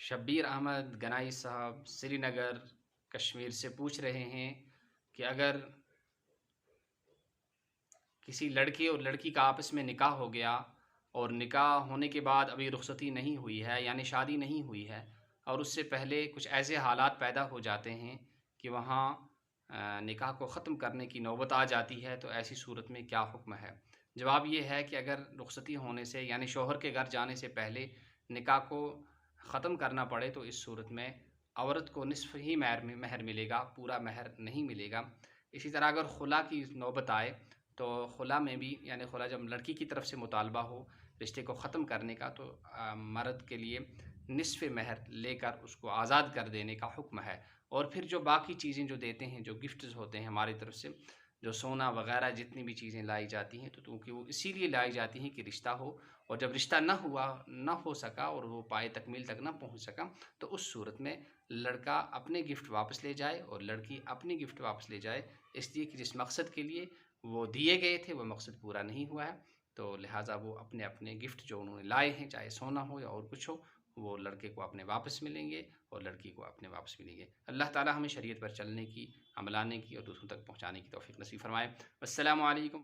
شبیر احمد گنائی صاحب سری نگر کشمیر سے پوچھ رہے ہیں کہ اگر کسی لڑکے اور لڑکی کا آپس میں نکاح ہو گیا اور نکاح ہونے کے بعد ابھی رخصتی نہیں ہوئی ہے، یعنی شادی نہیں ہوئی ہے، اور اس سے پہلے کچھ ایسے حالات پیدا ہو جاتے ہیں کہ وہاں نکاح کو ختم کرنے کی نوبت آ جاتی ہے، تو ایسی صورت میں کیا حکم ہے؟ جواب یہ ہے کہ اگر رخصتی ہونے سے یعنی شوہر کے گھر جانے سے پہلے نکاح کو ختم کرنا پڑے تو اس صورت میں عورت کو نصف ہی مہر ملے گا، پورا مہر نہیں ملے گا۔ اسی طرح اگر خلا کی نوبت آئے تو خلا میں بھی، یعنی خلا جب لڑکی کی طرف سے مطالبہ ہو رشتے کو ختم کرنے کا، تو مرد کے لیے نصف مہر لے کر اس کو آزاد کر دینے کا حکم ہے۔ اور پھر جو باقی چیزیں جو دیتے ہیں، جو گفٹز ہوتے ہیں ہماری طرف سے، جو سونا وغیرہ جتنی بھی چیزیں لائی جاتی ہیں، تو کیونکہ وہ اسی لیے لائی جاتی ہیں کہ رشتہ ہو، اور جب رشتہ نہ ہو سکا اور وہ پائے تکمیل تک نہ پہنچ سکا، تو اس صورت میں لڑکا اپنے گفٹ واپس لے جائے اور لڑکی اپنی گفٹ واپس لے جائے، اس لیے کہ جس مقصد کے لیے وہ دیے گئے تھے وہ مقصد پورا نہیں ہوا ہے، تو لہٰذا وہ اپنے اپنے گفٹ جو انہوں نے لائے ہیں، چاہے سونا ہو یا اور کچھ ہو، وہ لڑکے کو اپنے واپس ملیں گے اور لڑکی کو اپنے واپس ملیں گے۔ اللہ تعالی ہمیں شریعت پر چلنے کی، عملانے کی اور دوسروں تک پہنچانے کی توفیق نصیب فرمائے۔ السلام علیکم۔